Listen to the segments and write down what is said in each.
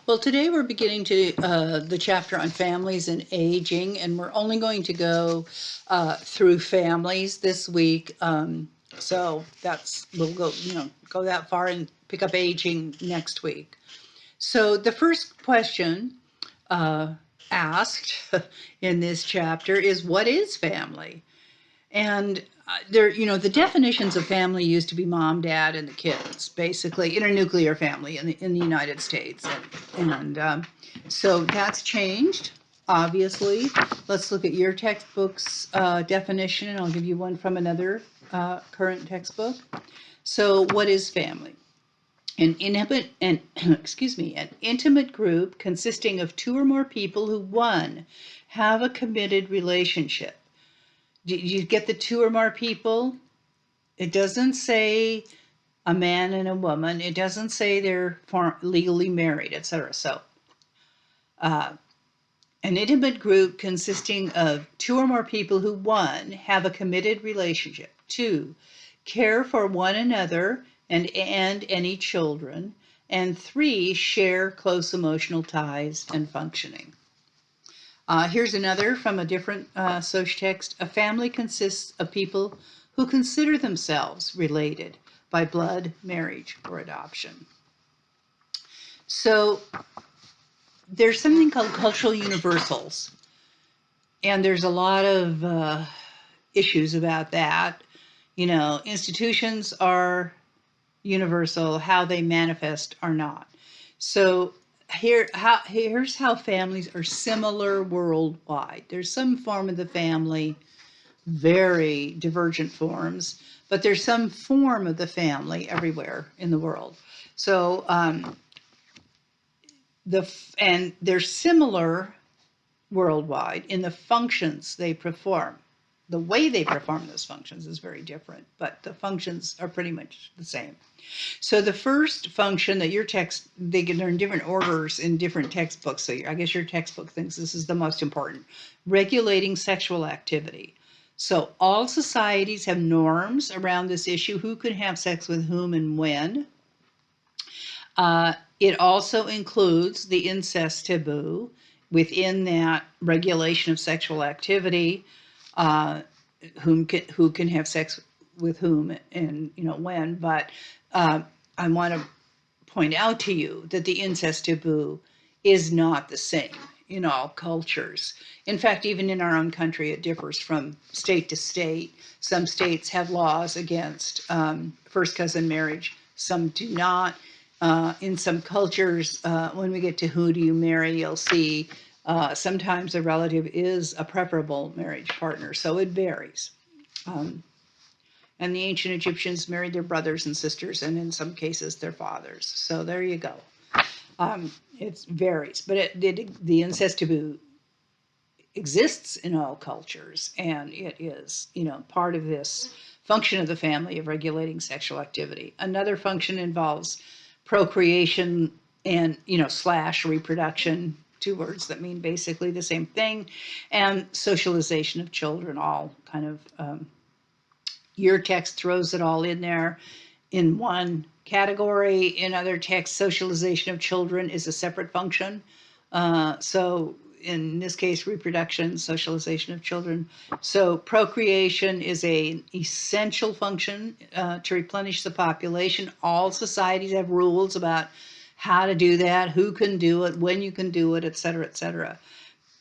Well, today we're beginning to the chapter on families and aging, and we're only going to go through families this week. So we'll go go that far and pick up aging next week. So the first question asked in this chapter is, what is family? And the definitions of family used to be mom, dad, and the kids, basically, in a nuclear family in the United States. And so that's changed, obviously. Let's look at your textbook's definition, and I'll give you one from another current textbook. So, what is family? An intimate group consisting of two or more people who, one, have a committed relationship. Do you get the two or more people? It doesn't say a man and a woman. It doesn't say they're legally married, etc. So, uh, an intimate group consisting of two or more people who, one, have a committed relationship, two, care for one another and any children, and three, share close emotional ties and functioning. Here's another from a different Soch text. A family consists of people who consider themselves related by blood, marriage, or adoption. So there's something called cultural universals, and there's a lot of issues about that. Institutions are universal, how they manifest are not. So here's how families are similar worldwide. There's some form of the family, very divergent forms, but there's some form of the family everywhere in the world. So and they're similar worldwide in the functions they perform. The way they perform those functions is very different, but the functions are pretty much the same. So the first function that they can learn different orders in different textbooks. So I guess your textbook thinks this is the most important. Regulating sexual activity. So all societies have norms around this issue: who can have sex with whom and when. It also includes the incest taboo within that regulation of sexual activity. Who can have sex with whom and when. But I want to point out to you that the incest taboo is not the same in all cultures. In fact, even in our own country, it differs from state to state. Some states have laws against first cousin marriage, some do not. In some cultures, when we get to who do you marry, you'll see sometimes a relative is a preferable marriage partner, so it varies. And the ancient Egyptians married their brothers and sisters, and in some cases their fathers. So there you go. It varies, but the incest taboo exists in all cultures, and it is, part of this function of the family of regulating sexual activity. Another function involves procreation and, slash reproduction, two words that mean basically the same thing, and socialization of children, all kind of, your text throws it all in there in one category. In other texts, socialization of children is a separate function. So in this case, reproduction, socialization of children. So procreation is an essential function to replenish the population. All societies have rules about how to do that, who can do it, when you can do it, et cetera, et cetera.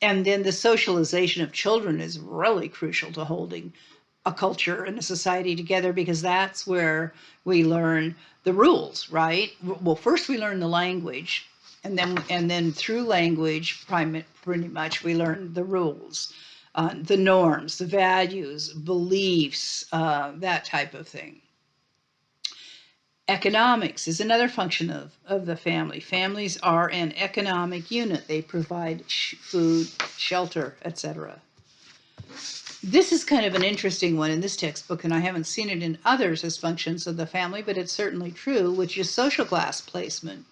And then the socialization of children is really crucial to holding a culture and a society together, because that's where we learn the rules, right? Well, first we learn the language, and then through language, pretty much we learn the rules, the norms, the values, beliefs, that type of thing. Economics is another function of the family. Families are an economic unit. They provide food, shelter, etc. This is kind of an interesting one in this textbook, and I haven't seen it in others as functions of the family, but it's certainly true, which is social class placement,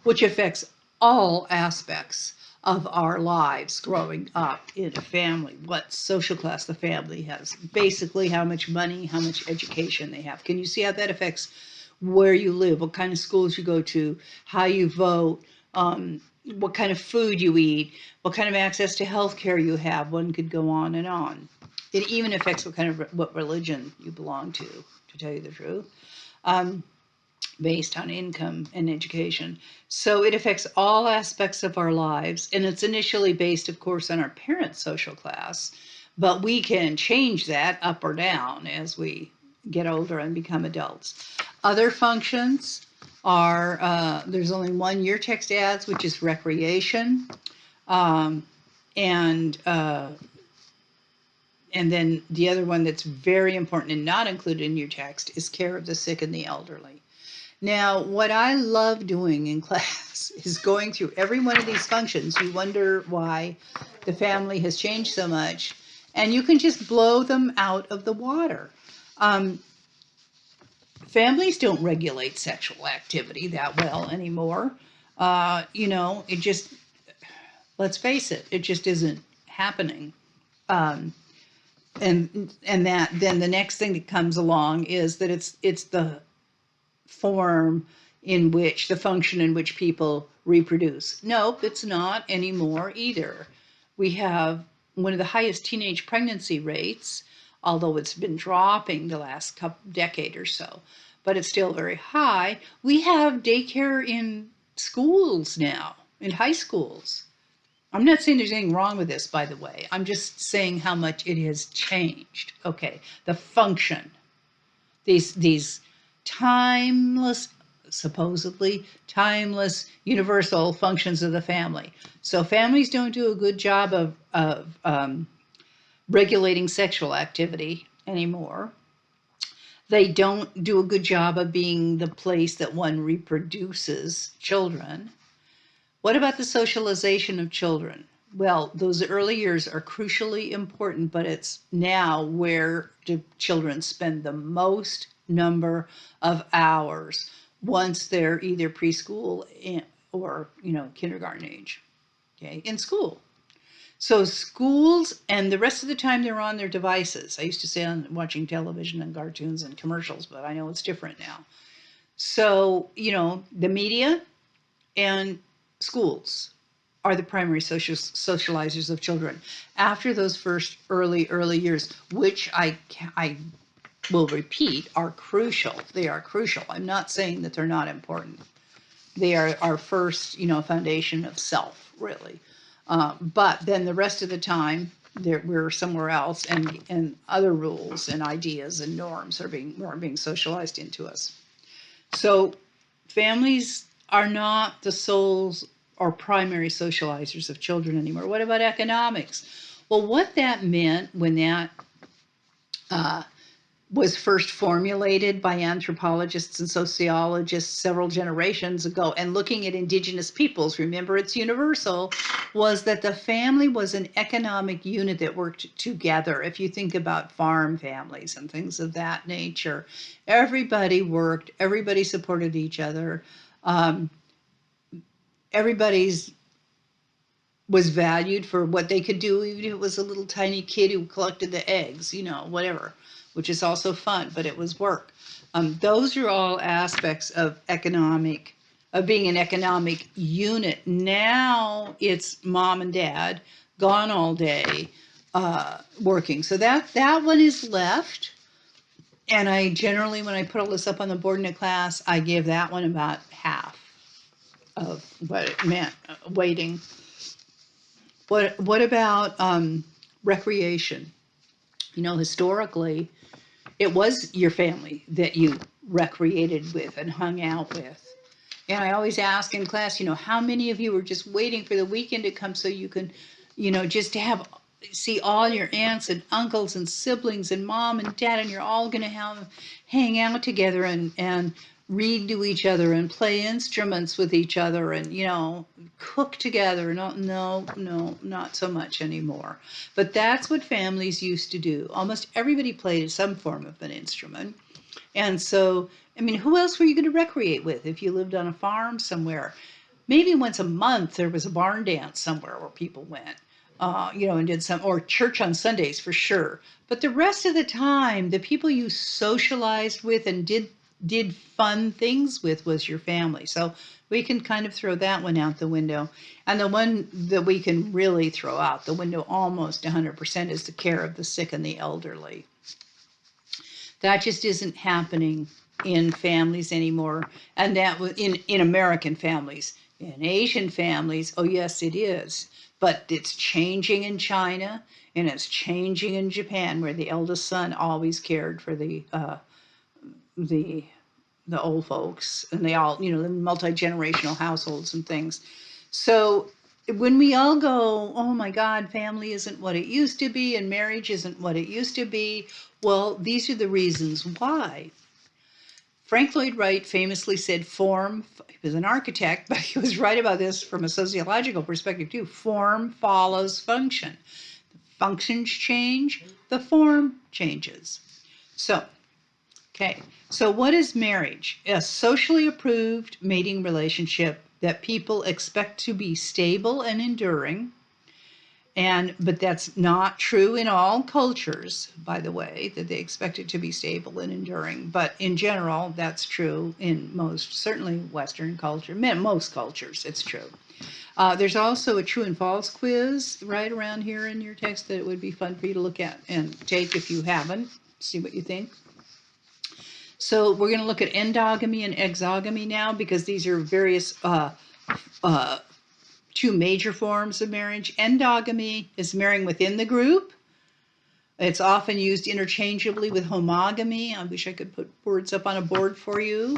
which affects all aspects of our lives growing up in a family. What social class the family has, basically how much money, how much education they have. Can you see how that affects where you live, what kind of schools you go to, how you vote, what kind of food you eat, what kind of access to health care you have. One could go on and on. It even affects what religion you belong to tell you the truth, based on income and education. So it affects all aspects of our lives, and it's initially based, of course, on our parents' social class, but we can change that up or down as we get older and become adults. Other functions are, there's only one year text ads, which is recreation, um, and uh, and then the other one that's very important and not included in your text is care of the sick and the elderly. Now, what I love doing in class is going through every one of these functions. You wonder why the family has changed so much, and you can just blow them out of the water. Um, Families don't regulate sexual activity that well anymore. It just, let's face it, it just isn't happening. Um, and that then the next thing that comes along is that it's the form in which the function in which people reproduce. Nope, it's not anymore either. We have one of the highest teenage pregnancy rates, although it's been dropping the last decade or so, but it's still very high. We have daycare in schools now, in high schools. I'm not saying there's anything wrong with this, by the way. I'm just saying how much it has changed. Okay, the function, these timeless, supposedly timeless, universal functions of the family. So families don't do a good job of regulating sexual activity anymore. They don't do a good job of being the place that one reproduces children. What about the socialization of children? Well, those early years are crucially important, but it's now where do children spend the most number of hours once they're either preschool or kindergarten age, okay, in school. So schools and the rest of the time they're on their devices. I used to say on watching television and cartoons and commercials, but I know it's different now. So, the media and schools are the primary socializers of children after those first early years, which I will repeat are crucial. They are crucial. I'm not saying that they're not important. They are our first, foundation of self, really. But then the rest of the time, we're somewhere else, and other rules and ideas and norms are being socialized into us. So families are not the sole or primary socializers of children anymore. What about economics? Well, what that meant when that uh, was first formulated by anthropologists and sociologists several generations ago, and looking at indigenous peoples, remember it's universal, was that the family was an economic unit that worked together. If you think about farm families and things of that nature, everybody worked, everybody supported each other. Um, Everybody's was valued for what they could do, even if it was a little tiny kid who collected the eggs, whatever, which is also fun, but it was work. Those are all aspects of being an economic unit. Now it's mom and dad gone all day working. So that one is left. And I generally, when I put all this up on the board in a class, I give that one about half of what it meant, waiting. What about recreation? Historically, it was your family that you recreated with and hung out with. And I always ask in class, how many of you are just waiting for the weekend to come so you can, just to see all your aunts and uncles and siblings and mom and dad, and you're all going to hang out together and read to each other and play instruments with each other and cook together. No, not so much anymore. But that's what families used to do. Almost everybody played some form of an instrument. And so, who else were you going to recreate with if you lived on a farm somewhere? Maybe once a month there was a barn dance somewhere where people went, and did or church on Sundays for sure. But the rest of the time, the people you socialized with and did did fun things with was your family. So we can kind of throw that one out the window. And the one that we can really throw out the window almost 100% is the care of the sick and the elderly. That just isn't happening in families anymore. And that was in American families. In Asian families, oh yes, it is. But it's changing in China, and it's changing in Japan, where the eldest son always cared for the old folks, and they all, the multi-generational households and things. So when we all go, oh my God, family isn't what it used to be, and marriage isn't what it used to be, well, these are the reasons why. Frank Lloyd Wright famously said he was an architect, but he was right about this from a sociological perspective too. Form follows function. The functions change, the form changes. So what is marriage? A socially approved mating relationship that people expect to be stable and enduring. But that's not true in all cultures, by the way, that they expect it to be stable and enduring. But in general, that's true in certainly Western culture, most cultures, it's true. There's also a true and false quiz right around here in your text that it would be fun for you to look at and take if you haven't, see what you think. So we're going to look at endogamy and exogamy now, because these are various two major forms of marriage. Endogamy is marrying within the group. It's often used interchangeably with homogamy. I wish I could put words up on a board for you.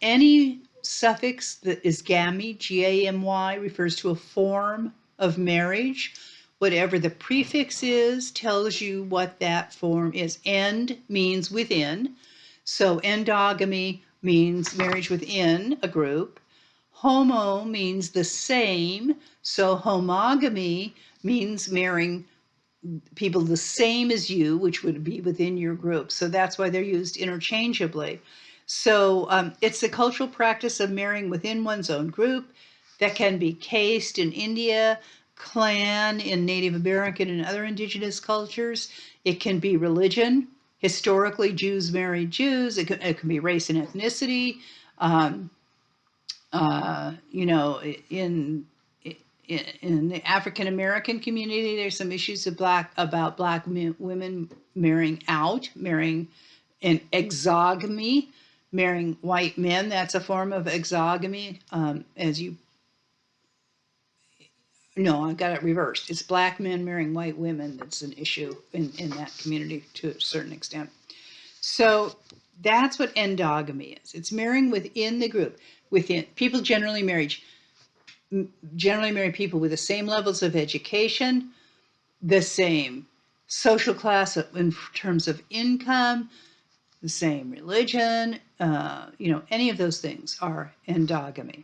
Any suffix that is gamy, G-A-M-Y, refers to a form of marriage. Whatever the prefix is tells you what that form is. End means within. So endogamy means marriage within a group. Homo means the same. So homogamy means marrying people the same as you, which would be within your group. So that's why they're used interchangeably. So it's the cultural practice of marrying within one's own group that can be caste in India, clan in Native American and other indigenous cultures. It can be religion. Historically, Jews married Jews. It can be race and ethnicity. In the African American community, there's some issues about black women marrying in exogamy, marrying white men. That's a form of exogamy. I got it reversed. It's black men marrying white women that's an issue in that community to a certain extent. So that's what endogamy is. It's marrying within the group. People generally marry people with the same levels of education, the same social class in terms of income, the same religion, any of those things are endogamy.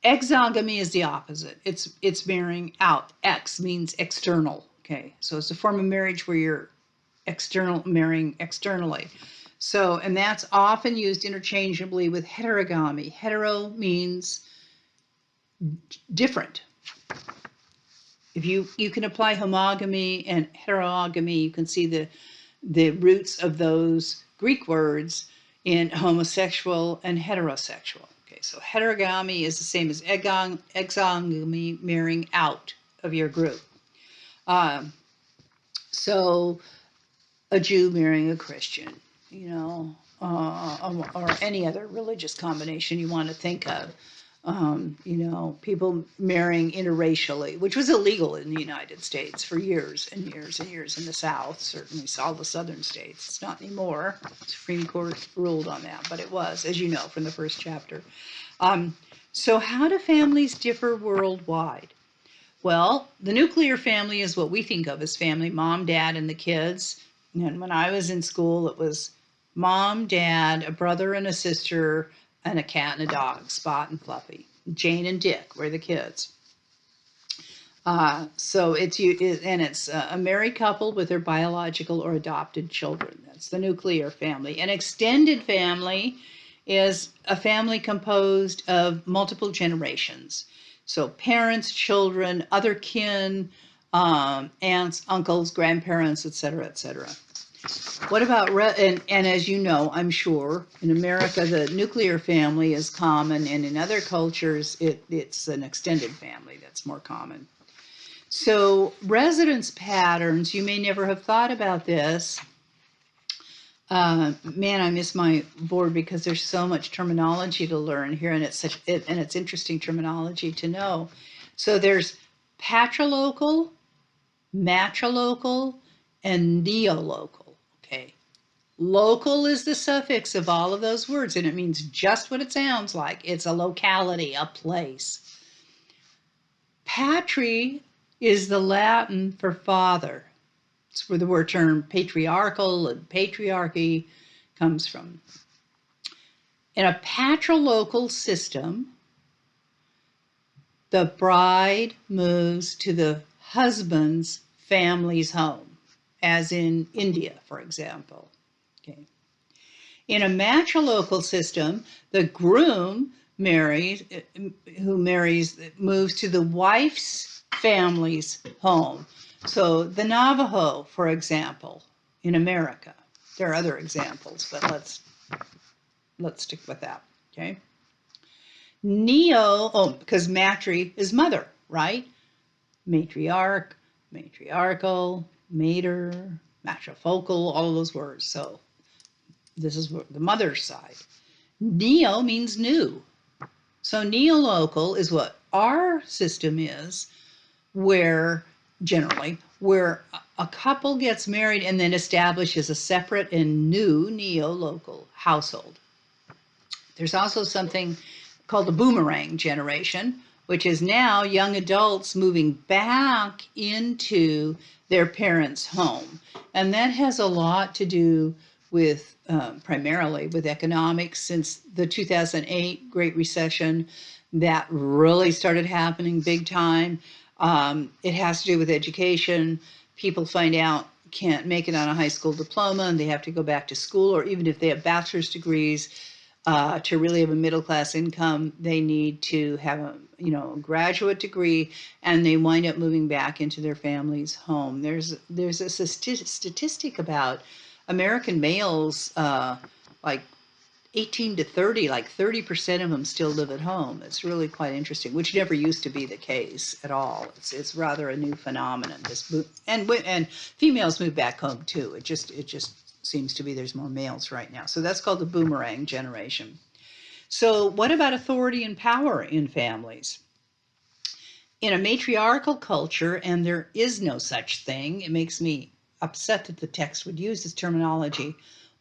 Exogamy is the opposite. It's marrying out. Ex means external. Okay, so it's a form of marriage where you're marrying externally. So, and that's often used interchangeably with heterogamy. Hetero means different. If you can apply homogamy and heterogamy, you can see the roots of those Greek words in homosexual and heterosexual. Okay, so heterogamy is the same as exogamy, marrying out of your group. So a Jew marrying a Christian, or any other religious combination you want to think of. People marrying interracially, which was illegal in the United States for years and years and years in the South, certainly all the southern states. It's not anymore. The Supreme Court ruled on that, but it was, as you know, from the first chapter. So how do families differ worldwide? Well, the nuclear family is what we think of as family, mom, dad, and the kids. And when I was in school, it was mom, dad, a brother and a sister, and a cat and a dog, Spot and Fluffy. Jane and Dick were the kids. So it's a married couple with their biological or adopted children. That's the nuclear family. An extended family is a family composed of multiple generations. So parents, children, other kin, aunts, uncles, grandparents, etc., etc. What about, and as you know, I'm sure, in America, the nuclear family is common, and in other cultures, it's an extended family that's more common. So, residence patterns, you may never have thought about this. Man, I miss my board because there's so much terminology to learn here, and it's interesting terminology to know. So there's patrilocal, matrilocal, and neolocal. Okay, local is the suffix of all of those words, and it means just what it sounds like. It's a locality, a place. Patri is the Latin for father. It's where the word term patriarchal and patriarchy comes from. In a patrilocal system, the bride moves to the husband's family's home, as in India, for example. Okay. In a matrilocal system, the groom moves to the wife's family's home. So the Navajo, for example, in America. There are other examples, but let's stick with that. Okay. Because matri is mother, right? Matriarch, matriarchal, mater, matrifocal, all of those words. So this is the mother's side. Neo means new. So neolocal is what our system is, where generally, where a couple gets married and then establishes a separate and new neolocal household. There's also something called the boomerang generation, which is now young adults moving back into their parents' home. And that has a lot to do with primarily with economics. Since the 2008 Great Recession, that really started happening big time. It has to do with education. People find out can't make it on a high school diploma and they have to go back to school, or even if they have bachelor's degrees, to really have a middle class income, they need to have a graduate degree, and they wind up moving back into their family's home. There's a statistic about American males, like 18 to 30, like 30% of them still live at home. It's really quite interesting, which never used to be the case at all. It's rather a new phenomenon. And females move back home too. It just seems to be there's more males right now. So that's called the boomerang generation. So what about authority and power in families? In a matriarchal culture, and there is no such thing, it makes me upset that the text would use this terminology.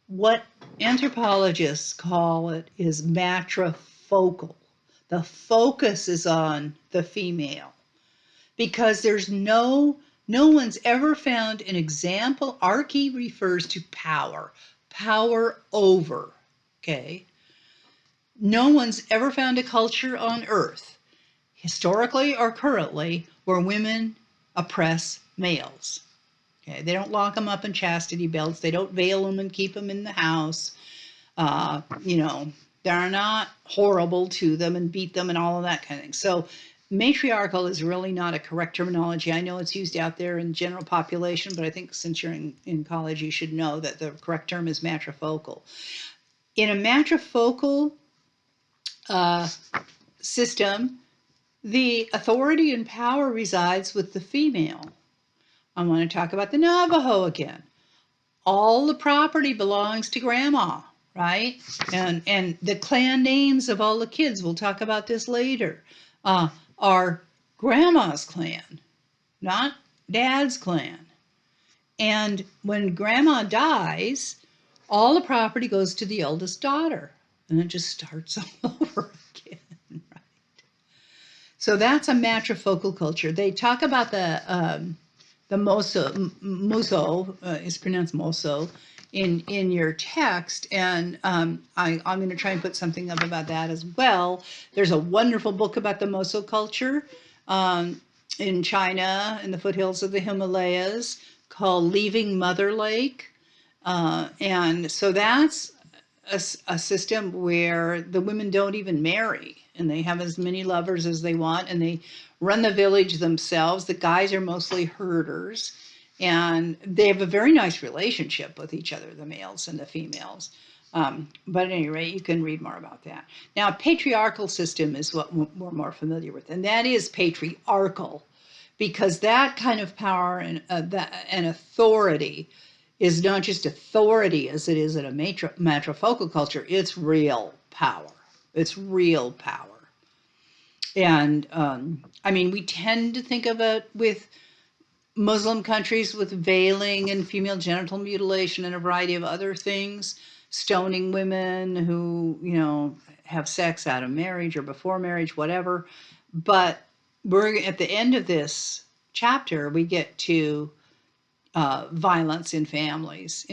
What anthropologists call it is matrifocal. The focus is on the female because there's no one's ever found an example. Arche refers to power over, okay? No one's ever found a culture on earth, historically or currently, where women oppress males. Okay, they don't lock them up in chastity belts. They don't veil them and keep them in the house. They're not horrible to them and beat them and all of that kind of thing. So matriarchal is really not a correct terminology. I know it's used out there in general population, but I think since you're in college, you should know that the correct term is matrifocal. In a matrifocal system, the authority and power resides with the female. I want to talk about the Navajo again. All the property belongs to grandma, right? And the clan names of all the kids, we'll talk about this later, are grandma's clan, not dad's clan. And when grandma dies, all the property goes to the eldest daughter, and it just starts all over again, right? So that's a matrifocal culture. They talk about the mozo is pronounced mozo in your text, and I'm going to try and put something up about that as well. There's a wonderful book about the mozo culture in China, in the foothills of the Himalayas, called Leaving Mother Lake. And so that's a system where the women don't even marry, and they have as many lovers as they want, and they run the village themselves. The guys are mostly herders, and they have a very nice relationship with each other, the males and the females. But at any rate, you can read more about that. Now, a patriarchal system is what we're more familiar with, and that is patriarchal, because that kind of power and authority is not just authority as it is in a matrifocal culture. It's real power. It's real power. And I mean, we tend to think of it with Muslim countries with veiling and female genital mutilation and a variety of other things, stoning women who, have sex out of marriage or before marriage, whatever. But we're at the end of this chapter, we get to violence in families,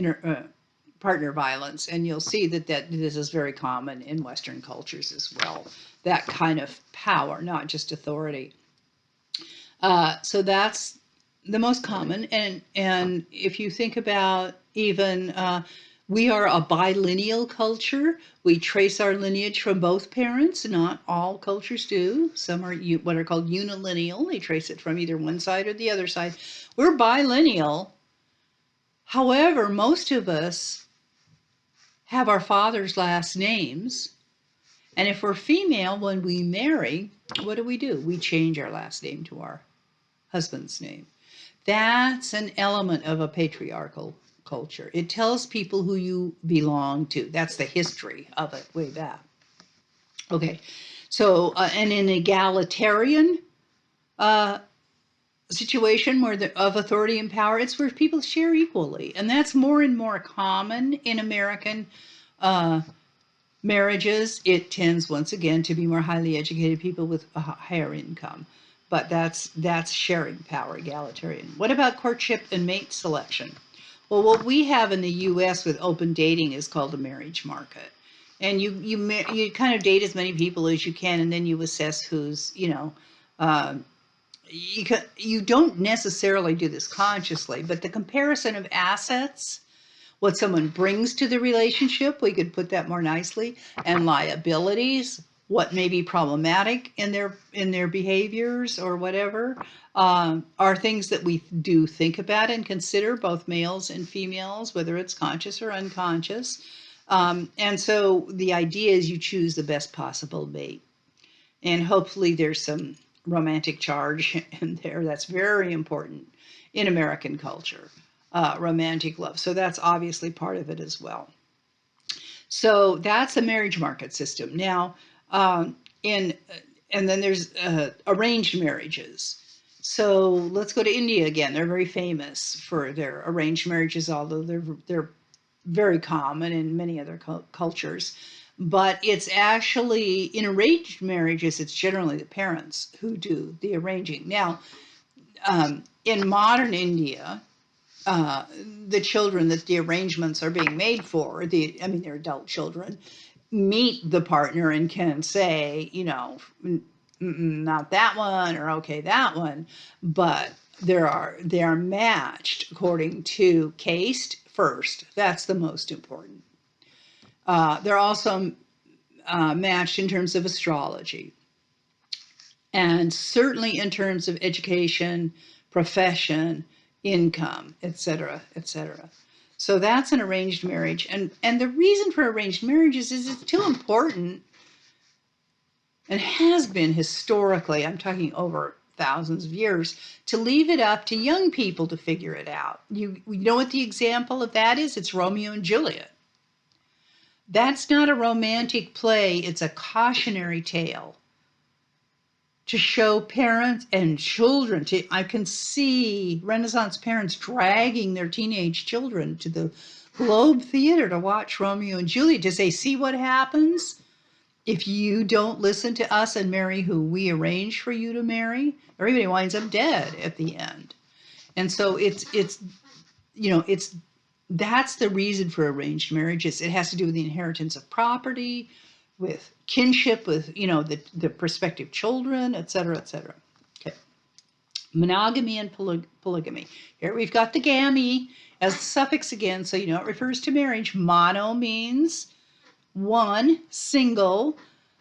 partner violence, and you'll see that this is very common in Western cultures as well. That kind of power, not just authority. So that's the most common, and if you think about even we are a bilineal culture. We trace our lineage from both parents. Not all cultures do. Some are what are called unilineal. They trace it from either one side or the other side. We're bilineal. However, most of us have our father's last names. And if we're female, when we marry, what do? We change our last name to our husband's name. That's an element of a patriarchal culture. It tells people who you belong to. That's the history of it way back. Okay, so and in egalitarian situation of authority and power, it's where people share equally, and that's more and more common in American marriages. It tends once again to be more highly educated people with a higher income. But that's sharing power, egalitarian. What about courtship and mate selection? Well, what we have in the U.S. with open dating is called a marriage market, and you kind of date as many people as you can, and then you assess who's you don't necessarily do this consciously, but the comparison of assets, what someone brings to the relationship, we could put that more nicely, and liabilities, what may be problematic in their behaviors or whatever, are things that we do think about and consider, both males and females, whether it's conscious or unconscious. And so the idea is you choose the best possible mate. And hopefully there's some romantic charge in there. That's very important in American culture, romantic love. So that's obviously part of it as well. So that's a marriage market system. Now, and then there's arranged marriages. So let's go to India again. They're very famous for their arranged marriages, although they're very common in many other cultures. But it's actually, in arranged marriages, it's generally the parents who do the arranging. Now, in modern India, the children that the arrangements are being made for, they're adult children, meet the partner and can say, not that one, or okay, that one, but they are matched according to caste first. That's the most important. They're also matched in terms of astrology, and certainly in terms of education, profession, income, etc., etc. So that's an arranged marriage. And the reason for arranged marriages is it's too important, and has been historically, I'm talking over thousands of years, to leave it up to young people to figure it out. You know what the example of that is? It's Romeo and Juliet. That's not a romantic play, it's a cautionary tale to show parents and children. I can see Renaissance parents dragging their teenage children to the Globe Theater to watch Romeo and Juliet, to say, see what happens if you don't listen to us and marry who we arranged for you to marry. Everybody winds up dead at the end. And so that's the reason for arranged marriages. It has to do with the inheritance of property, with kinship, with the prospective children, et cetera, et cetera. Okay. Monogamy and polygamy. Here we've got the gamy as the suffix again, so it refers to marriage. Mono means one, single.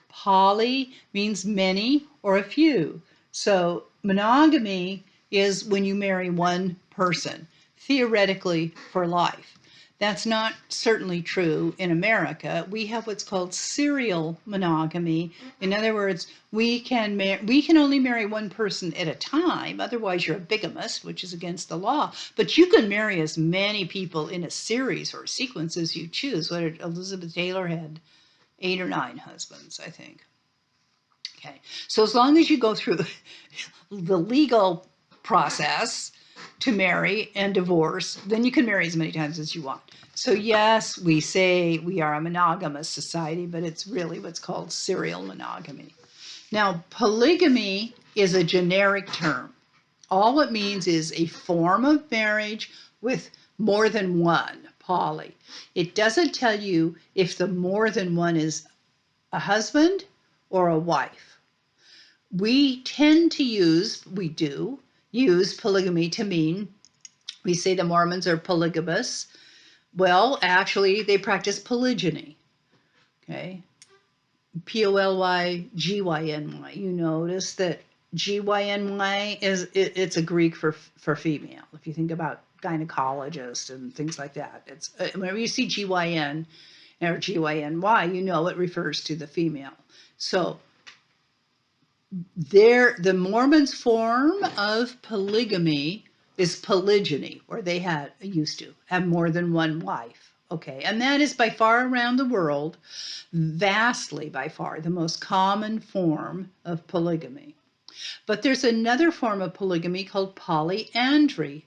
Poly means many or a few. So monogamy is when you marry one person. theoretically for life. That's not certainly true in America. We have what's called serial monogamy. In other words, we can only marry one person at a time. Otherwise, you're a bigamist, which is against the law. But you can marry as many people in a series or sequence as you choose. What Elizabeth Taylor had 8 or 9 husbands, I think. Okay, so as long as you go through the legal process to marry and divorce, then you can marry as many times as you want. So yes, we say we are a monogamous society, but it's really what's called serial monogamy. Now, polygamy is a generic term. All it means is a form of marriage with more than one, poly. It doesn't tell you if the more than one is a husband or a wife. We do use polygamy to mean, we say the Mormons are polygamous. Well, actually, they practice polygyny. Okay. Polygyny. You notice that gyny it's a Greek for female. If you think about gynecologist and things like that, it's whenever you see gyn or gyny, you know it refers to the female. So the Mormons' form of polygamy is polygyny, or they used to have more than one wife. Okay, and that is by far around the world, vastly by far, the most common form of polygamy. But there's another form of polygamy called polyandry.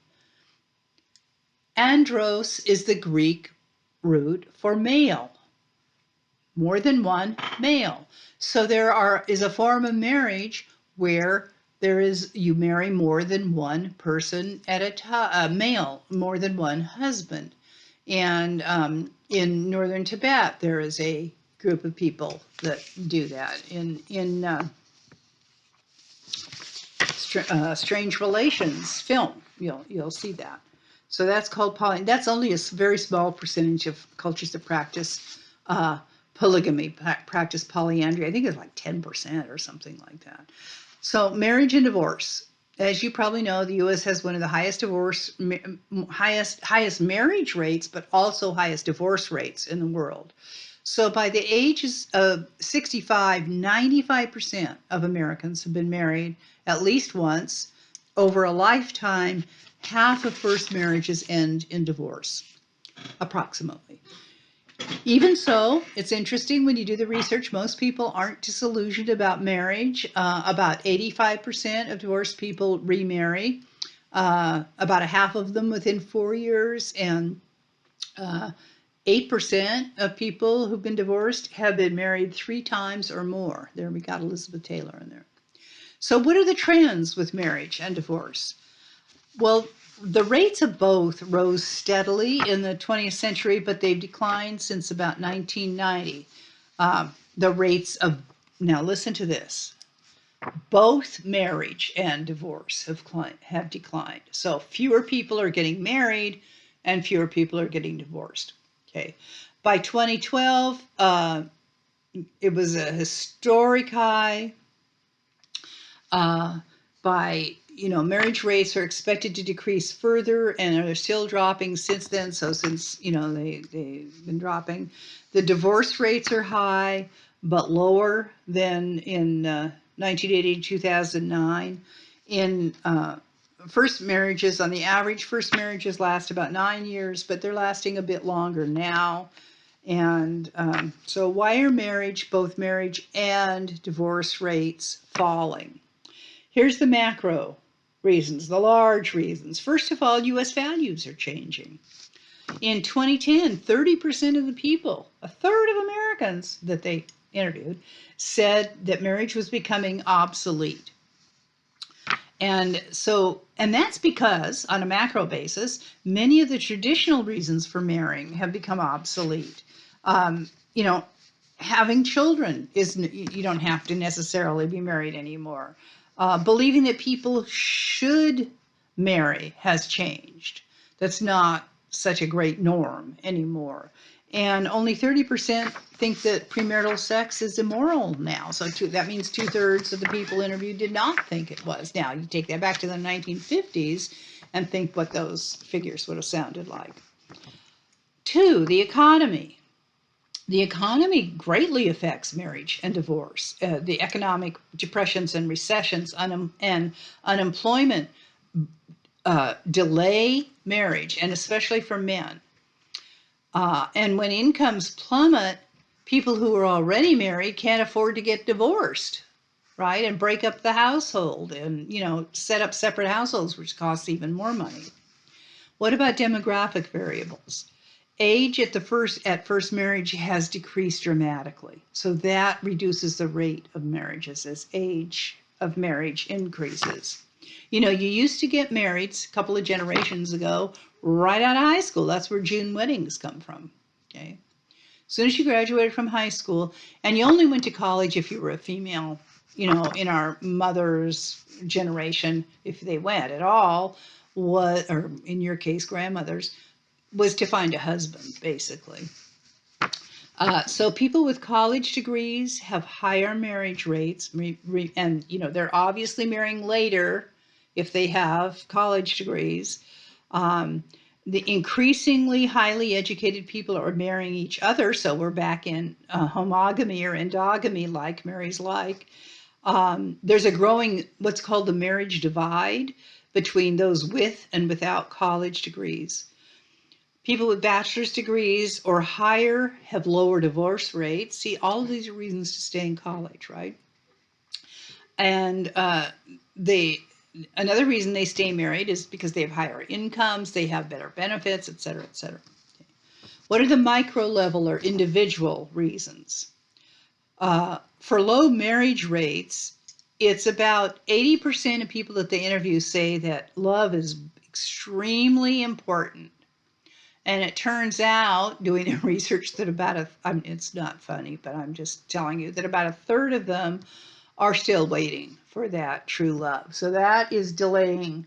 Andros is the Greek root for male. More than one male. So there is a form of marriage where you marry more than one person at a time, male, more than one husband. And in northern Tibet, there is a group of people that do that. In Strange Relations film, you'll see that. So that's called poly. That's only a very small percentage of cultures that practice polygamy, practice polyandry. I think it's like 10% or something like that. So marriage and divorce. As you probably know, the U.S. has one of the highest marriage rates, but also highest divorce rates in the world. So by the ages of 65, 95% of Americans have been married at least once. Over a lifetime, half of first marriages end in divorce, approximately. Even so, it's interesting when you do the research, most people aren't disillusioned about marriage. About 85% of divorced people remarry, about a half of them within 4 years, and 8% of people who've been divorced have been married 3 times or more. There, we got Elizabeth Taylor in there. So what are the trends with marriage and divorce? Well, the rates of both rose steadily in the 20th century, but they've declined since about 1990. The rates of, now listen to this, both marriage and divorce have declined. So fewer people are getting married and fewer people are getting divorced. Okay. By 2012, it was a historic high. Marriage rates are expected to decrease further and are still dropping since then. So since, they've been dropping. The divorce rates are high, but lower than in 1980 to 2009. In first marriages, on the average, first marriages last about 9 years, but they're lasting a bit longer now. And so why are both marriage and divorce rates falling? Here's the macro reasons, the large reasons. First of all, U.S. values are changing. In 2010, 30% of the people, a third of Americans that they interviewed, said that marriage was becoming obsolete. And that's because, on a macro basis, many of the traditional reasons for marrying have become obsolete. Having children you don't have to necessarily be married anymore. Believing that people should marry has changed. That's not such a great norm anymore. And only 30% think that premarital sex is immoral now. So that means 2/3 of the people interviewed did not think it was. Now, you take that back to the 1950s, and think what those figures would have sounded like. 2, the economy. The economy greatly affects marriage and divorce. The economic depressions and recessions and unemployment delay marriage, and especially for men. And when incomes plummet, people who are already married can't afford to get divorced, right? And break up the household and, set up separate households, which costs even more money. What about demographic variables? Age at first marriage has decreased dramatically. So that reduces the rate of marriages as age of marriage increases. You used to get married a couple of generations ago right out of high school. That's where June weddings come from. Okay. As soon as you graduated from high school, and you only went to college if you were a female, in our mother's generation, if they went at all, or in your case, grandmothers, was to find a husband, basically. So people with college degrees have higher marriage rates, and they're obviously marrying later if they have college degrees. The increasingly highly educated people are marrying each other, so we're back in homogamy or endogamy, like marries like. There's a growing what's called the marriage divide between those with and without college degrees. People with bachelor's degrees or higher have lower divorce rates. See, all of these are reasons to stay in college, right? And another reason they stay married is because they have higher incomes, they have better benefits, et cetera, et cetera. Okay. What are the micro level or individual reasons? For low marriage rates, it's about 80% of people that they interview say that love is extremely important. And it turns out, doing the research, that it's not funny, but I'm just telling you that about a third of them are still waiting for that true love. So that is delaying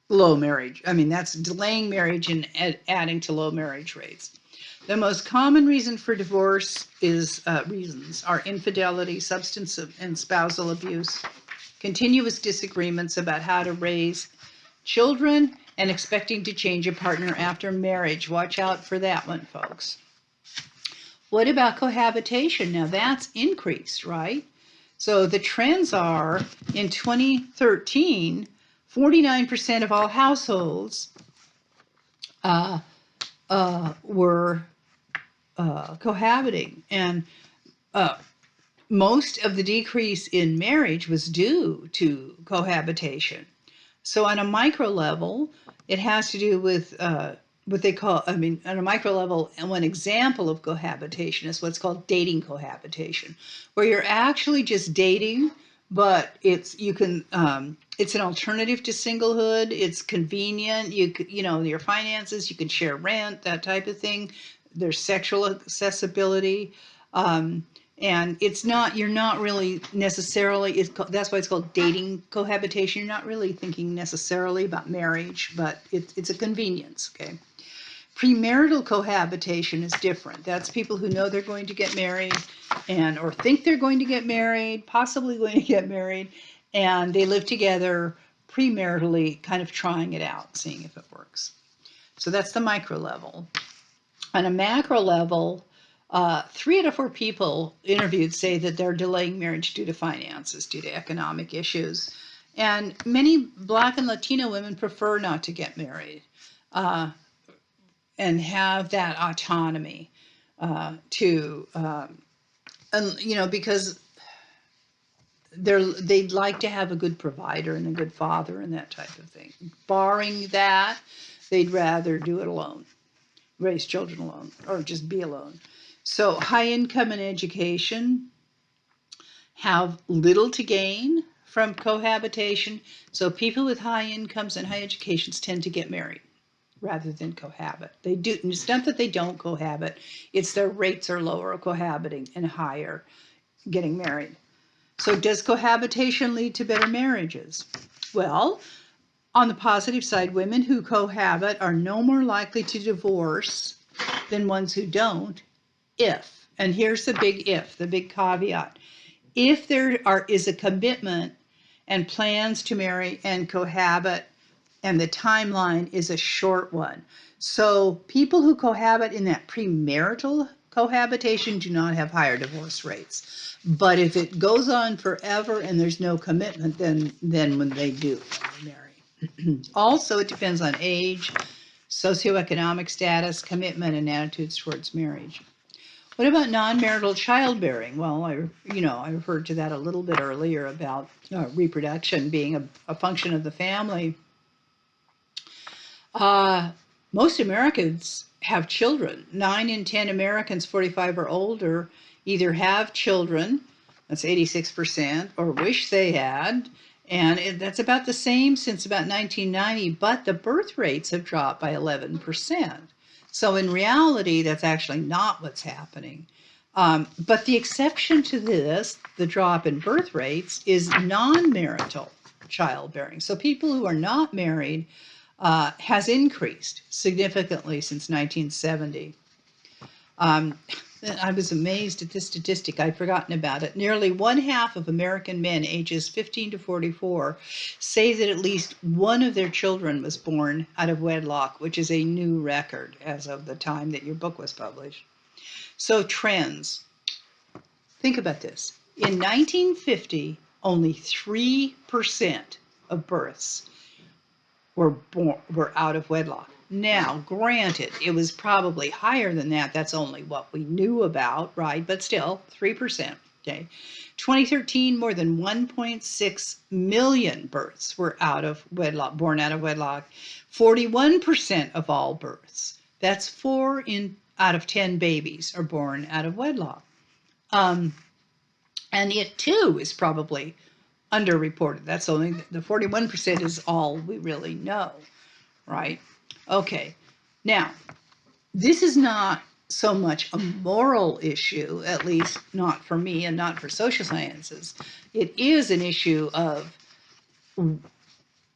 low marriage. That's delaying marriage and adding to low marriage rates. The most common reason for divorce are infidelity, substance and spousal abuse, continuous disagreements about how to raise children, and expecting to change a partner after marriage. Watch out for that one, folks. What about cohabitation? Now that's increased, right? So the trends are, in 2013, 49% of all households were cohabiting, and most of the decrease in marriage was due to cohabitation. So on a micro level, it has to do with what they call, on a micro level, and one example of cohabitation is what's called dating cohabitation, where you're actually just dating, but it's an alternative to singlehood. It's convenient. Your finances, you can share rent, that type of thing. There's sexual accessibility. And you're not really necessarily, that's why it's called dating cohabitation. You're not really thinking necessarily about marriage, but it's a convenience, okay? Premarital cohabitation is different. That's people who know they're going to get married or think they're going to get married, possibly going to get married, and they live together premaritally, kind of trying it out, seeing if it works. So that's the micro level. On a macro level, 3 out of 4 people interviewed say that they're delaying marriage due to finances, due to economic issues. And many Black and Latino women prefer not to get married and have that autonomy because they'd like to have a good provider and a good father and that type of thing. Barring that, they'd rather do it alone, raise children alone, or just be alone. So high income and education have little to gain from cohabitation. So people with high incomes and high educations tend to get married rather than cohabit. They do. It's not that they don't cohabit. It's their rates are lower cohabiting and higher getting married. So does cohabitation lead to better marriages? Well, on the positive side, women who cohabit are no more likely to divorce than ones who don't, and here's the big if, the big caveat, if there is a commitment and plans to marry and cohabit, and the timeline is a short one. So people who cohabit in that premarital cohabitation do not have higher divorce rates. But if it goes on forever and there's no commitment, then when they do, when they marry. Also, it depends on age, socioeconomic status, commitment, and attitudes towards marriage. What about non-marital childbearing? Well, I referred to that a little bit earlier about reproduction being a function of the family. Most Americans have children. 9 in 10 Americans 45 or older either have children, that's 86%, or wish they had. And that's about the same since about 1990, but the birth rates have dropped by 11%. So in reality, that's actually not what's happening. But the exception to this, the drop in birth rates, is non-marital childbearing. So people who are not married has increased significantly since 1970. I was amazed at this statistic. I'd forgotten about it. Nearly 1/2 of American men ages 15 to 44 say that at least one of their children was born out of wedlock, which is a new record as of the time that your book was published. So trends. Think about this. In 1950, only 3% of births were out of wedlock. Now, granted, it was probably higher than that. That's only what we knew about, right? But still, 3%. Okay. 2013, more than 1.6 million births were born out of wedlock. 41% of all births. That's 4 out of 10 babies are born out of wedlock. And it too is probably underreported. That's only the 41% is all we really know, right? Okay. Now, this is not so much a moral issue, at least not for me and not for social sciences. It is an issue of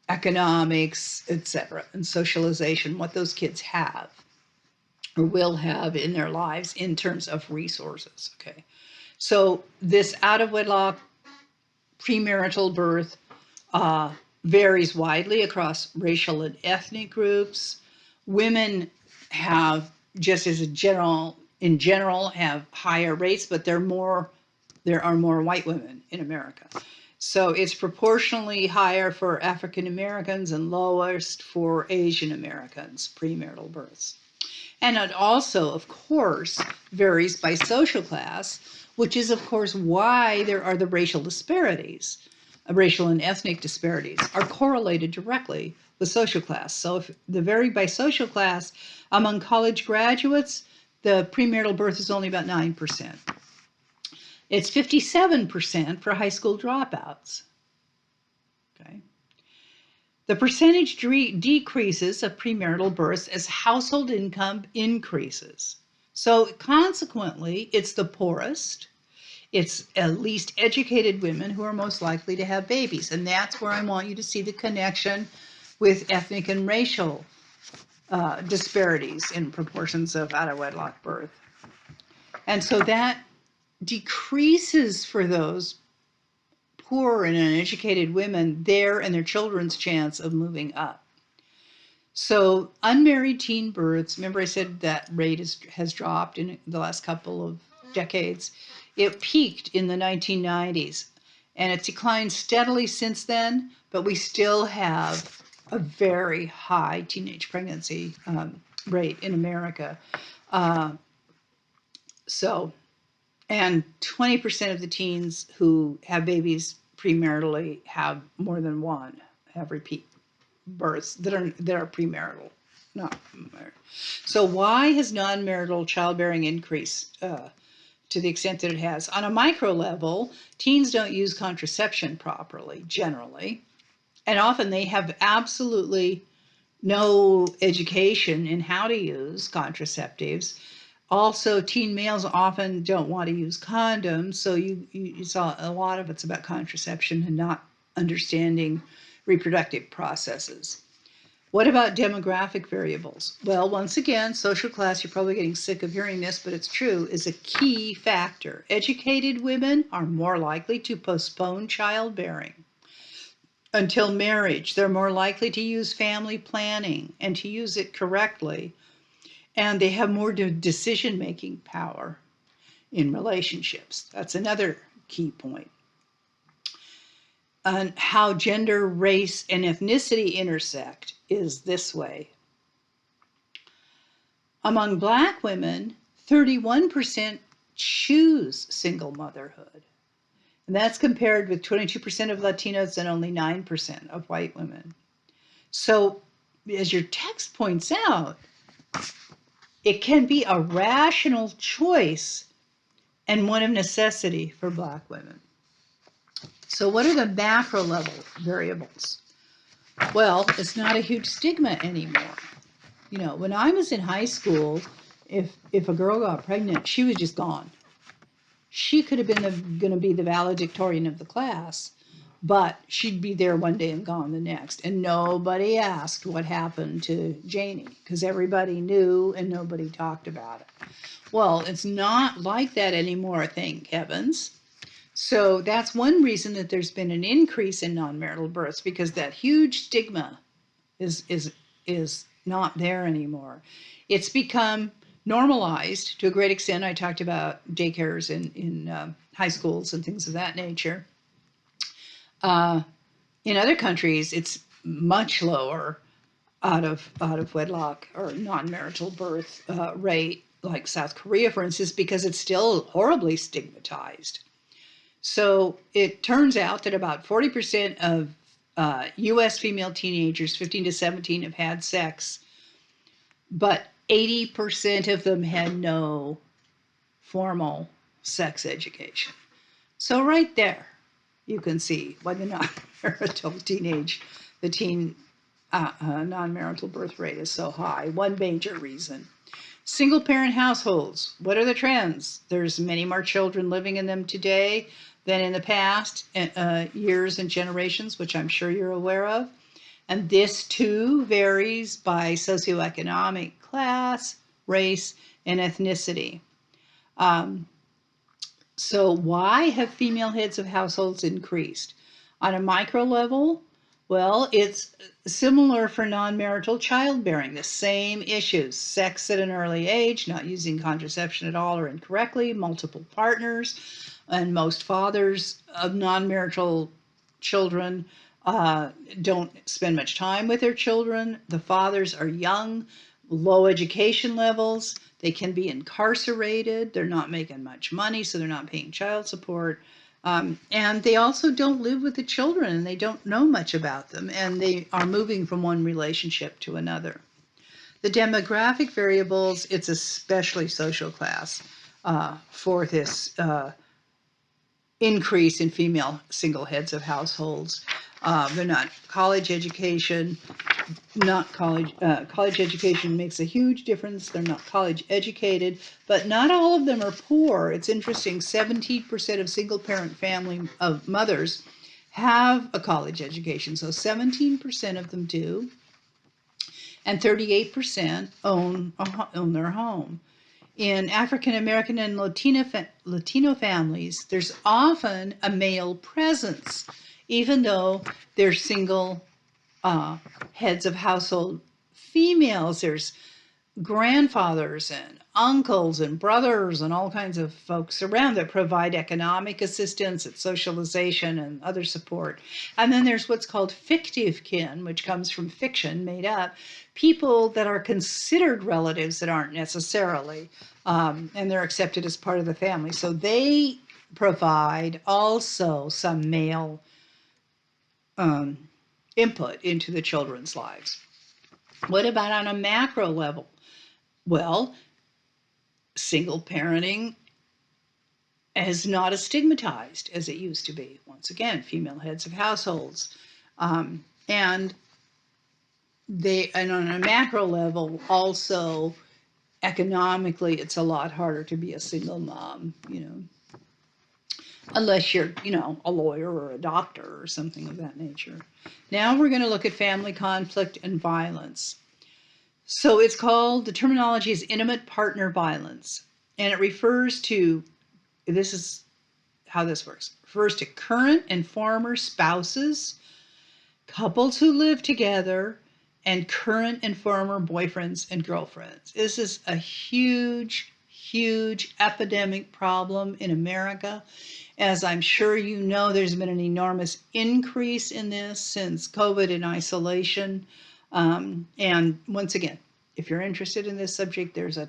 economics, etc., and socialization, what those kids have or will have in their lives in terms of resources. Okay. So this out of wedlock premarital birth varies widely across racial and ethnic groups. Women have, just as in general, have higher rates, but there are more white women in America. So it's proportionally higher for African Americans and lowest for Asian Americans, premarital births. And it also, of course, varies by social class, which is, of course, why there are the racial disparities. Racial and ethnic disparities are correlated directly with social class. So if they vary by social class, among college graduates, the premarital birth is only about 9%. It's 57% for high school dropouts. Okay. The percentage decreases of premarital births as household income increases. So consequently, it's the poorest, it's at least educated women who are most likely to have babies. And that's where I want you to see the connection with ethnic and racial disparities in proportions of out of wedlock birth. And so that decreases for those poor and uneducated women their and their children's chance of moving up. So unmarried teen births, remember I said that rate has dropped in the last couple of decades. It peaked in the 1990s and it's declined steadily since then, but we still have a very high teenage pregnancy rate in America. And 20% of the teens who have babies premaritally have more than one, have repeat births that are premarital. Not married. So why has non-marital childbearing increased to the extent that it has? On a micro level, teens don't use contraception properly, generally, and often they have absolutely no education in how to use contraceptives. Also, teen males often don't want to use condoms, so you saw a lot of it's about contraception and not understanding reproductive processes. What about demographic variables? Well, once again, social class, you're probably getting sick of hearing this, but it's true, is a key factor. Educated women are more likely to postpone childbearing. until marriage. They're more likely to use family planning and to use it correctly. And they have more decision-making power in relationships. That's another key point. And how gender, race, and ethnicity intersect is this way. Among Black women, 31% choose single motherhood. And that's compared with 22% of Latinos and only 9% of white women. So, as your text points out, it can be a rational choice and one of necessity for Black women. So, what are the macro level variables? Well, it's not a huge stigma anymore. You know, when I was in high school, if a girl got pregnant, she was just gone. She could have been going to be the valedictorian of the class, but she'd be there one day and gone the next. And nobody asked what happened to Janie because everybody knew and nobody talked about it. Well, it's not like that anymore, thank heavens. So that's one reason that there's been an increase in non-marital births, because that huge stigma is not there anymore. It's become normalized to a great extent. I talked about daycares in high schools and things of that nature. In other countries, it's much lower out of wedlock or non-marital birth rate, like South Korea, for instance, because it's still horribly stigmatized. So it turns out that about 40% of U.S. female teenagers, 15 to 17, have had sex, but 80% of them had no formal sex education. So right there, you can see why the non-marital non-marital birth rate is so high. One major reason. Single parent households, what are the trends? There's many more children living in them today than in the past years and generations, which I'm sure you're aware of. And this too varies by socioeconomic class, race, and ethnicity. So why have female heads of households increased? On a micro level, well, it's similar for non-marital childbearing, the same issues: sex at an early age, not using contraception at all or incorrectly, multiple partners, and most fathers of non-marital children don't spend much time with their children. The fathers are young, low education levels. They can be incarcerated. They're not making much money, so they're not paying child support. And they also don't live with the children, and they don't know much about them, and they are moving from one relationship to another. The demographic variables, it's especially social class for this increase in female single heads of households. They're not college education. College education makes a huge difference. They're not college educated, but not all of them are poor. It's interesting, 17% of single parent family of mothers have a college education. So 17% of them do, and 38% own their home. In African American and Latino families, there's often a male presence, even though they're single heads of household females. There's grandfathers and uncles and brothers and all kinds of folks around that provide economic assistance and socialization and other support. And then there's what's called fictive kin, which comes from fiction, made up, people that are considered relatives that aren't necessarily, and they're accepted as part of the family. So they provide also some male input into the children's lives. What about on a macro level? Well, single parenting is not as stigmatized as it used to be. Once again, female heads of households. And on a macro level, also economically, it's a lot harder to be a single mom, unless you're, a lawyer or a doctor or something of that nature. Now we're going to look at family conflict and violence. So it's called, the terminology is intimate partner violence, and it refers to, this is how this works, refers to current and former spouses couples who live together, and current and former boyfriends and girlfriends. This is a huge, huge epidemic problem in America. As I'm sure you know, there's been an enormous increase in this since COVID and isolation. And once again, if you're interested in this subject, there's a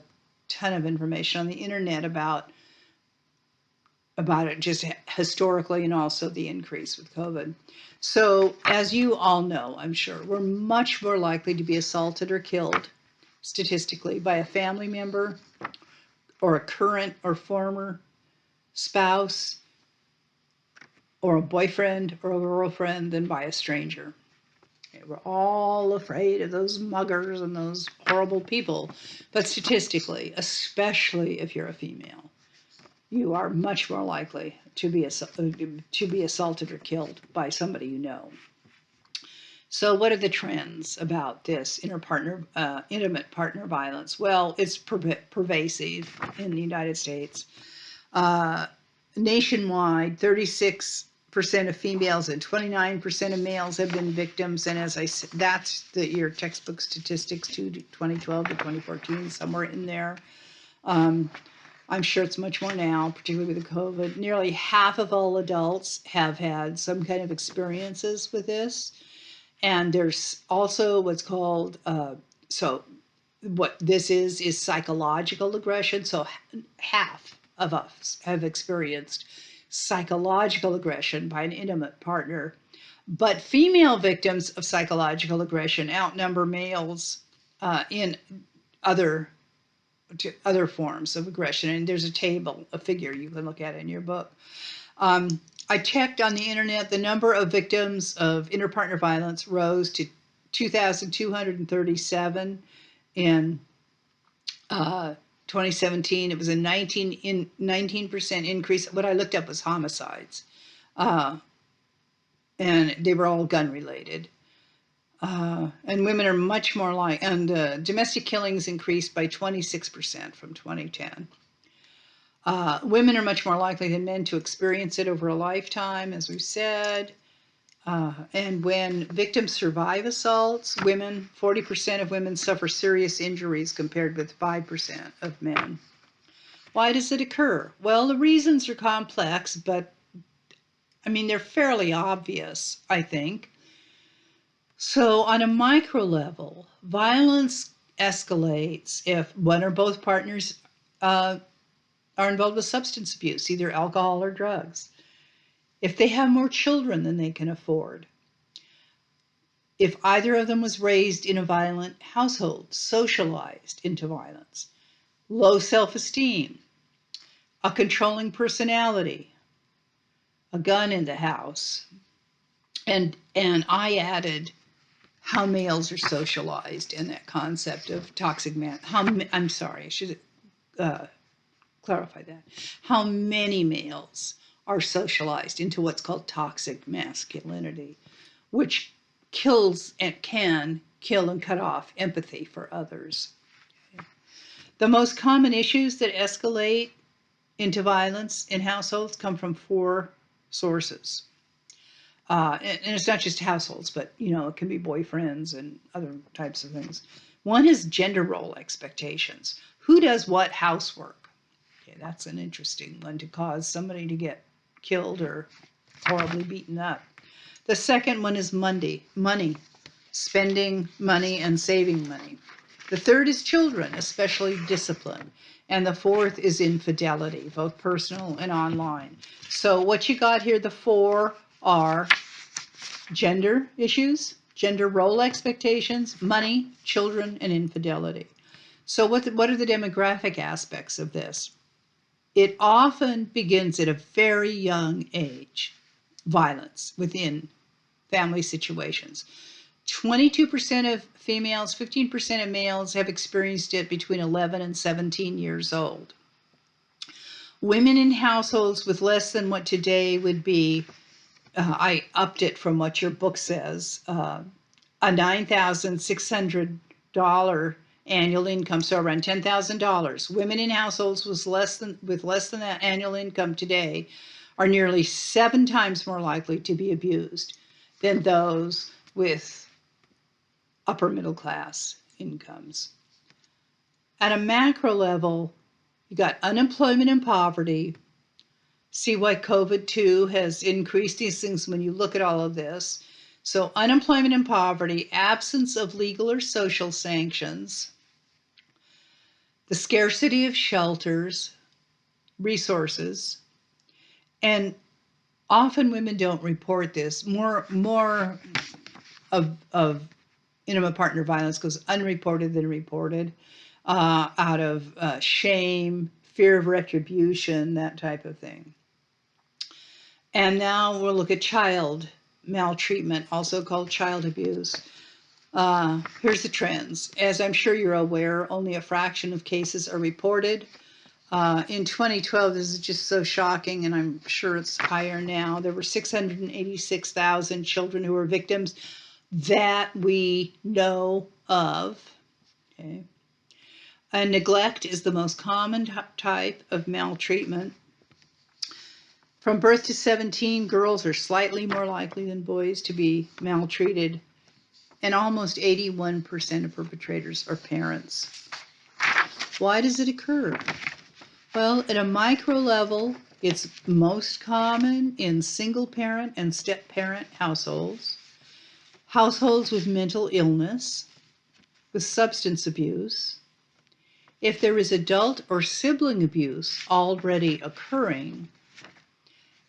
ton of information on the internet about it just historically, and also the increase with COVID. So as you all know, I'm sure, we're much more likely to be assaulted or killed statistically by a family member or a current or former spouse or a boyfriend or a girlfriend than by a stranger. Okay, we're all afraid of those muggers and those horrible people, but statistically, especially if you're a female, you are much more likely to be assaulted or killed by somebody you know. So what are the trends about this intimate partner violence? Well, it's pervasive in the United States. Nationwide, 36% of females and 29% of males have been victims. And as I said, that's your textbook statistics to 2012 to 2014, somewhere in there. I'm sure it's much more now, particularly with the COVID. Nearly half of all adults have had some kind of experiences with this. And there's also what's called, what this is psychological aggression. So half of us have experienced psychological aggression by an intimate partner. But female victims of psychological aggression outnumber males in other forms of aggression. And there's a figure you can look at in your book. I checked on the internet, the number of victims of interpartner violence rose to 2,237 in 2017. It was a 19% increase. What I looked up was homicides, and they were all gun related. And women are much more domestic killings increased by 26% from 2010. Women are much more likely than men to experience it over a lifetime, as we've said. And when victims survive assaults, 40% of women suffer serious injuries compared with 5% of men. Why does it occur? Well, the reasons are complex, but they're fairly obvious, I think. So on a micro level, violence escalates if one or both partners are involved with substance abuse, either alcohol or drugs. If they have more children than they can afford. If either of them was raised in a violent household, socialized into violence. Low self-esteem, a controlling personality, a gun in the house. And I added how males are socialized in that concept of toxic man. I'm sorry, I should clarify that. How many males are socialized into what's called toxic masculinity, which kills and can kill and cut off empathy for others. The most common issues that escalate into violence in households come from 4 sources. And it's not just households, but it can be boyfriends and other types of things. One is gender role expectations. Who does what housework? Okay, that's an interesting one to cause somebody to get killed or horribly beaten up. The second one is money, spending money and saving money. The third is children, especially discipline. And the fourth is infidelity, both personal and online. So what you got here, the 4 are gender issues, gender role expectations, money, children, and infidelity. So what are the demographic aspects of this? It often begins at a very young age, violence within family situations. 22% of females, 15% of males have experienced it between 11 and 17 years old. Women in households with less than what today would be, I upped it from what your book says, a $9,600 annual income, so around $10,000. Women in households with less than that annual income today are nearly 7 times more likely to be abused than those with upper middle class incomes. At a macro level, you got unemployment and poverty. See why COVID too has increased these things when you look at all of this. So unemployment and poverty, absence of legal or social sanctions, the scarcity of shelters, resources, and often women don't report this. More of intimate partner violence goes unreported than reported, out of shame, fear of retribution, that type of thing. And now we'll look at child maltreatment, also called child abuse. Here's the trends. As I'm sure you're aware, only a fraction of cases are reported. In 2012, this is just so shocking, and I'm sure it's higher now. There were 686,000 children who were victims that we know of. Okay. And neglect is the most common type of maltreatment. From birth to 17, girls are slightly more likely than boys to be maltreated, and almost 81% of perpetrators are parents. Why does it occur? Well, at a micro level, it's most common in single parent and step parent households, households with mental illness, with substance abuse. If there is adult or sibling abuse already occurring,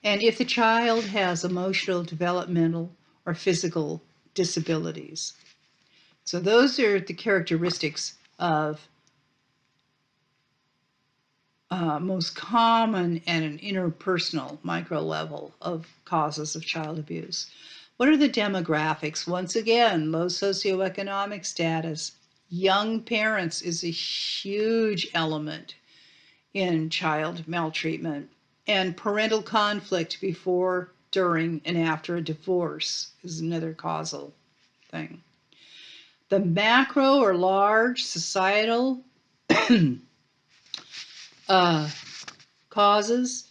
and if the child has emotional, developmental, or physical disabilities. So those are the characteristics of most common at an interpersonal micro level of causes of child abuse. What are the demographics? Once again, low socioeconomic status. Young parents is a huge element in child maltreatment. And parental conflict before, during, and after a divorce is another causal thing. The macro or large societal causes: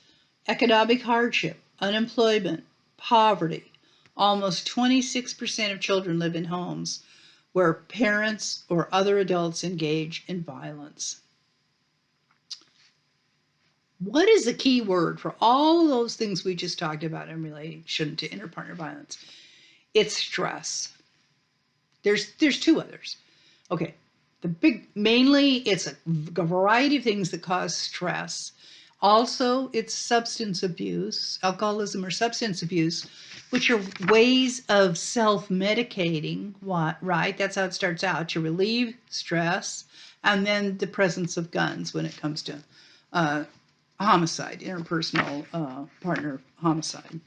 economic hardship, unemployment, poverty. Almost 26% of children live in homes where parents or other adults engage in violence. What is the key word for all of those things we just talked about in relation to interpartner violence? It's stress. There's two others. Okay, mainly it's a variety of things that cause stress. Also, it's substance abuse, alcoholism or substance abuse, which are ways of self-medicating, right? That's how it starts out, to relieve stress, and then the presence of guns when it comes to homicide, interpersonal partner homicide.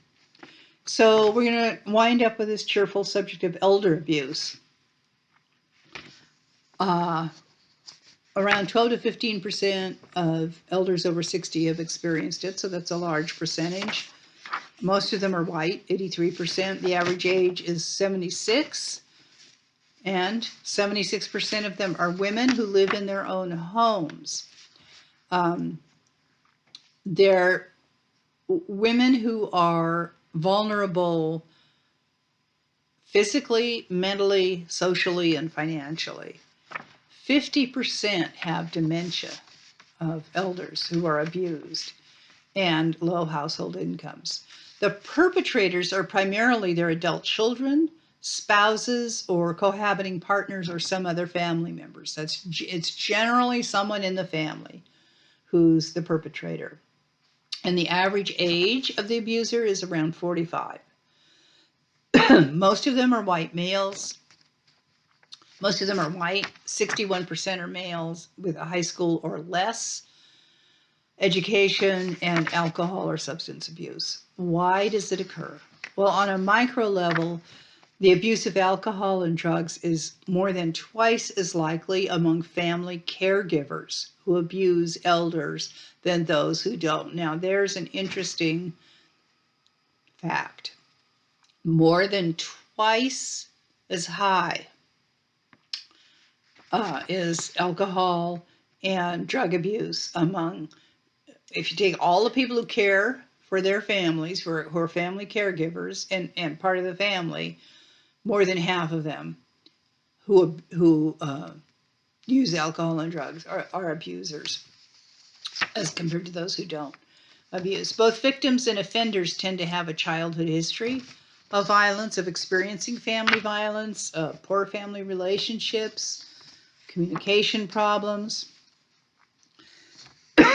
So we're going to wind up with this cheerful subject of elder abuse. Around 12 to 15% of elders over 60 have experienced it, so that's a large percentage. Most of them are white, 83%. The average age is 76, and 76% of them are women who live in their own homes. They're women who are vulnerable physically, mentally, socially, and financially. 50% have dementia of elders who are abused, and low household incomes. The perpetrators are primarily their adult children, spouses, or cohabiting partners, or some other family members. It's generally someone in the family who's the perpetrator. And the average age of the abuser is around 45. Most of them are white males. Most of them are white. 61% are males with a high school or less education and alcohol or substance abuse. Why does it occur? Well, on a micro level, the abuse of alcohol and drugs is more than twice as likely among family caregivers who abuse elders than those who don't. Now, there's an interesting fact. More than twice as high is alcohol and drug abuse among, if you take all the people who care for their families, who are family caregivers and part of the family, more than half of them who use alcohol and drugs are abusers as compared to those who don't abuse. Both victims and offenders tend to have a childhood history of violence, of experiencing family violence, poor family relationships, communication problems.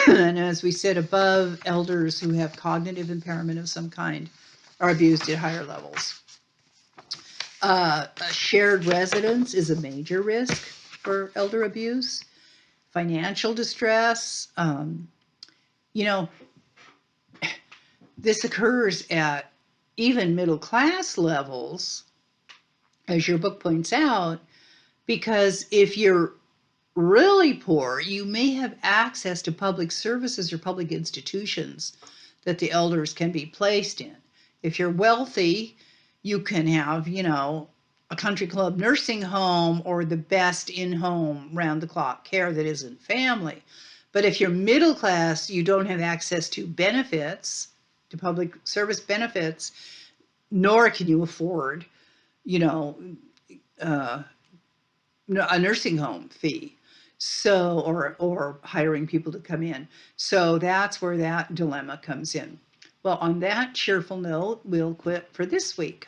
And as we said above, elders who have cognitive impairment of some kind are abused at higher levels. A shared residence is a major risk for elder abuse. Financial distress. You know, this occurs at even middle class levels, as your book points out, because if you're really poor, you may have access to public services or public institutions that the elders can be placed in. If you're wealthy, you can have, a country club nursing home or the best in-home round-the-clock care that isn't family. But if you're middle class, you don't have access to benefits, to public service benefits, nor can you afford, uh, a nursing home fee. So, or hiring people to come in. So that's where that dilemma comes in. Well, on that cheerful note, we'll quit for this week.